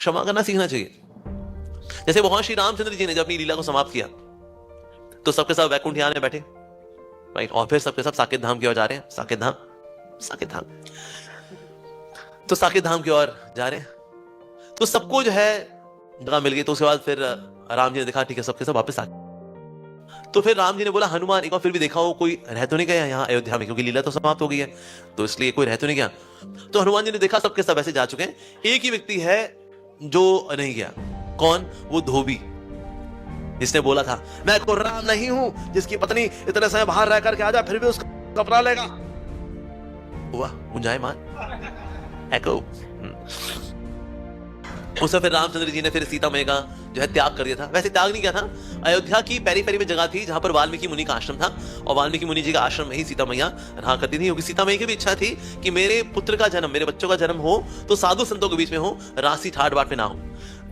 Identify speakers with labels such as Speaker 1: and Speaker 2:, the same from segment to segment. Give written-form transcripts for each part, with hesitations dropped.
Speaker 1: क्षमा करना सीखना चाहिए। जैसे भगवान श्री रामचंद्र जी ने जब अपनी लीला को समाप्त किया तो सबके सब वैकुंठ यान में बैठे, राइट, और फिर सबके सब साकेत धाम की ओर जा रहे हैं। साकेत धाम, साकेत धाम, तो साकेत धाम की ओर जा रहे हैं। तो सबको जो है जगह मिल गई। तो उसके बाद फिर राम जी ने देखा ठीक है सबके सब वापस आ। तो फिर राम जी ने बोला हनुमान एक बार फिर भी देखा हो कोई रह तो नहीं गया यहाँ अयोध्या में, क्योंकि लीला तो समाप्त हो गई है तो इसलिए कोई रह तो नहीं गया। तो हनुमान जी ने देखा सबके सब ऐसे जा चुके हैं, एक ही व्यक्ति है जो नहीं गया। कौन? वो धोबी, जिसने बोला था मैं को राम नहीं हूं जिसकी पत्नी इतने समय बाहर रह करके आ जाए फिर भी उसका कपड़ा लेगा। हुआ गुंजायमान एको। उससे फिर रामचंद्र जी ने फिर सीता मैया का जो है त्याग कर दिया था। वैसे त्याग नहीं किया था, अयोध्या की पेरी पेरी में जगह थी जहां पर वाल्मीकि मुनि का आश्रम था, और वाल्मीकि मुनि जी का आश्रम में ही सीता मैया रहा करती थी, क्योंकि सीता मैया की भी इच्छा थी कि मेरे पुत्र का जन्म, मेरे बच्चों का जन्म हो तो साधु संतों के बीच में हो, राशि ठाट बाट में ना हो।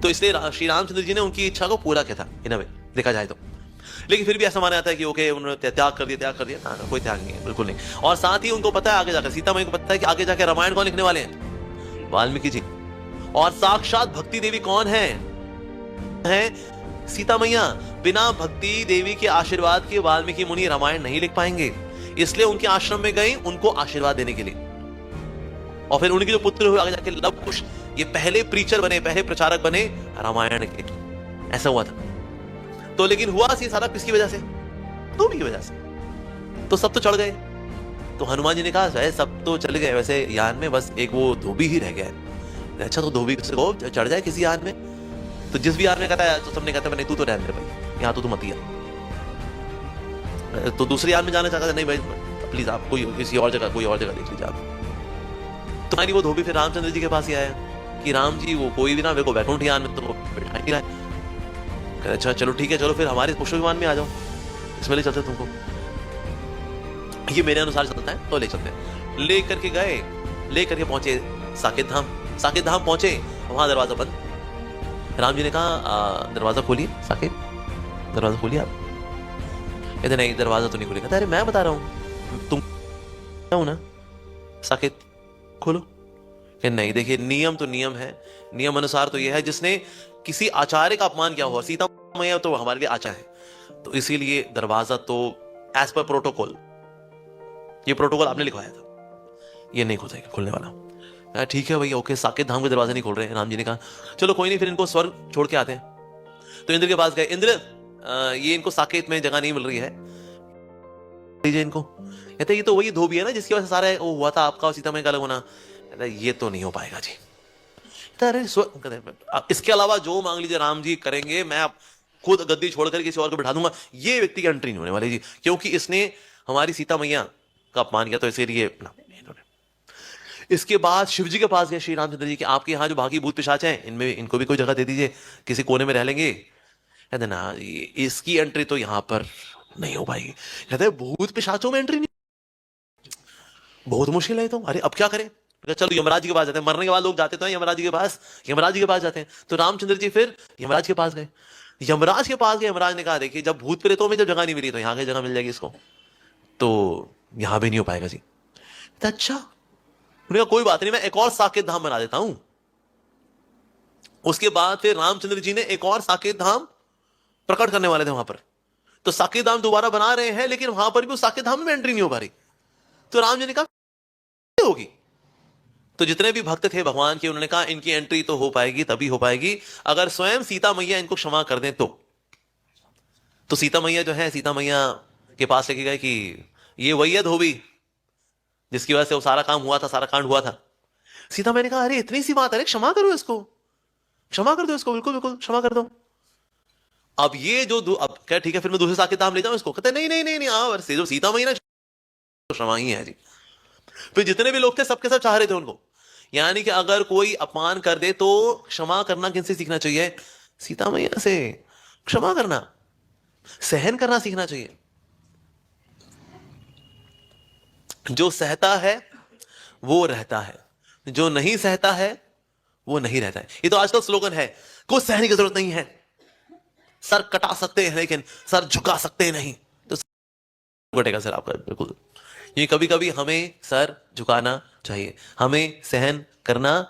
Speaker 1: तो इसलिए श्री रामचंद्र जी ने उनकी इच्छा को पूरा किया था इन वे देखा जाए तो। लेकिन फिर भी ऐसा माना जाता है कि ओके उन्होंने त्याग कर दिया। कोई त्याग नहीं है, बिल्कुल नहीं। और साथ ही उनको पता है आगे जाकर, सीता मैया को पता है कि आगे जाकर रामायण कौन लिखने वाले हैं? वाल्मीकि जी। और साक्षात भक्ति देवी कौन है? सीता मैया। बिना भक्ति देवी के आशीर्वाद के वाल्मीकि मुनि रामायण नहीं लिख पाएंगे, इसलिए उनके आश्रम में गए उनको आशीर्वाद देने के लिए। और फिर उनके जो पुत्र हुए आगे जाके लव कुश, ये पहले प्रीचर बने, पहले प्रचारक बने रामायण के। ऐसा हुआ था। तो लेकिन हुआ सी सारा किसकी वजह से? धोबी की वजह से। तो सब तो चढ़ गए। तो हनुमान जी ने कहा सब तो चले गए वैसे यान में, बस एक वो धोबी ही रह गया है। अच्छा तो धोबी को चढ़ जाए किसी यान में। तो जिस भी यान में कहता है तो सबने कहता है नहीं तू तो रह मेरे भाई, यहाँ तो तू मत ही आ। तो दूसरी यान में जाना चाहता है, नहीं भाई प्लीज आप कोई किसी और जगह, कोई और जगह देख लीजिए आप। तुम्हारी वो धोबी फिर रामचंद्र जी के पास ही आया कि राम जी वो कोई भी ना मेरे को वैकुंठ यान में तो बैठा नहीं रहा है। अच्छा चलो ठीक है, चलो फिर हमारे पुष्प विमान में आ जाओ, इसमें ले चलते तुमको, ये मेरे अनुसार चलता है तो ले चलते हैं। ले करके गए, ले करके पहुंचे साकेत धाम। साकेत धाम पहुंचे, वहां दरवाजा बंद। राम जी ने कहा दरवाजा खोलिए साकेत, दरवाजा खोलिए आप। कहते नहीं दरवाजा तो नहीं खोलेगा। अरे मैं बता रहा हूं तुम हूं ना साकेत, खोलो। कि नहीं देखिए नियम तो नियम है, नियम अनुसार तो यह है जिसने किसी आचार्य का अपमान किया हुआ, सीता मैया तो हमारे लिए आचार्य है, तो इसीलिए दरवाजा तो एज पर प्रोटोकॉल, ये प्रोटोकॉल आपने लिखवाया था, ये नहीं खुलेगा खुलने वाला। ठीक है भैया ओके। साकेत धाम के दरवाजे नहीं खोल रहे हैं। राम जी ने कहा चलो कोई नहीं, फिर इनको स्वर्ग छोड़ के आते हैं। तो इंद्र के पास गए। इंद्र ये इनको साकेत में जगह नहीं मिल रही है, लीजिए इनको। कहते ये तो वही धोबी है ना जिसकी वजह से सारा वो हुआ था आपका और सीता मैया का अलग होना। ये तो नहीं हो पाएगा जी। अरे इसके अलावा जो मांग लीजिए राम जी करेंगे, मैं खुद गद्दी छोड़कर किसी और को बिठा दूंगा, ये व्यक्ति की एंट्री नहीं होने वाली जी, क्योंकि इसने हमारी सीता मैया का अपमान किया, तो इसीलिए। इसके बाद शिव जी के पास गए श्री रामचंद्र जी के, आपके यहाँ जो बाकी भूत पिशाच हैं इनमें इनको भी कोई जगह दे दीजिए, किसी कोने में रह लेंगे। कहते ना इसकी एंट्री तो यहाँ पर नहीं हो पाएगी। कहते भूत पिशाचों में एंट्री नहीं, बहुत मुश्किल है तो। अरे अब क्या करें? चलो यमराज जी के पास जाते हैं, मरने के बाद लोग जाते तो हैं यमराज जी के पास, यमराज जी के पास जाते हैं। तो रामचंद्र जी फिर यमराज के पास गए। यमराज के पास गए, यमराज ने कहा देखिए जब भूत प्रेतों में जब जगह नहीं मिली तो यहाँ की जगह मिल जाएगी इसको, तो यहाँ भी नहीं हो पाएगा जी। अच्छा उन्होंने कहा कोई बात नहीं, मैं एक और साकेत धाम बना देता हूं। उसके बाद फिर रामचंद्र जी ने एक और साकेत धाम प्रकट करने वाले थे वहां पर। तो साकेत धाम दोबारा बना रहे हैं, लेकिन वहां पर भी उस साकेत धाम में एंट्री नहीं हो पा रही। तो राम जी ने कहा होगी। तो जितने भी भक्त थे भगवान के, उन्होंने कहा इनकी एंट्री तो हो पाएगी, तभी हो पाएगी अगर स्वयं सीता मैया इनको क्षमा कर दें तो सीता मैया जो है, सीता मैया के पास लेके गए कि ये वही है धोबी जिसकी वजह से वो सारा काम हुआ था, सारा कांड हुआ था। सीता मैया ने कहा अरे इतनी सी बात है, क्षमा करो इसको, क्षमा कर दो इसको, बिल्कुल बिल्कुल क्षमा कर दो। अब ये जो अब क्या ठीक है फिर मैं दूसरे साकेत धाम ले जाऊं इसको? कहते नहीं नहीं नहीं नहीं हाँ जो सीता मैया क्षमा ही है जी। फिर जितने भी लोग थे सबके सब चाह रहे थे उनको, यानी कि अगर कोई अपमान कर दे तो क्षमा करना किनसे सीखना चाहिए? सीता मैया से। क्षमा करना, सहन करना सीखना चाहिए। जो सहता है वो रहता है, जो नहीं सहता है वो नहीं रहता है। ये तो आजकल स्लोगन है, कुछ सहने की जरूरत नहीं है, सर कटा सकते हैं लेकिन सर झुका सकते नहीं। तो कटेगा सर आपका, बिल्कुल। ये कभी कभी हमें सर झुकाना चाहिए, हमें सहन करना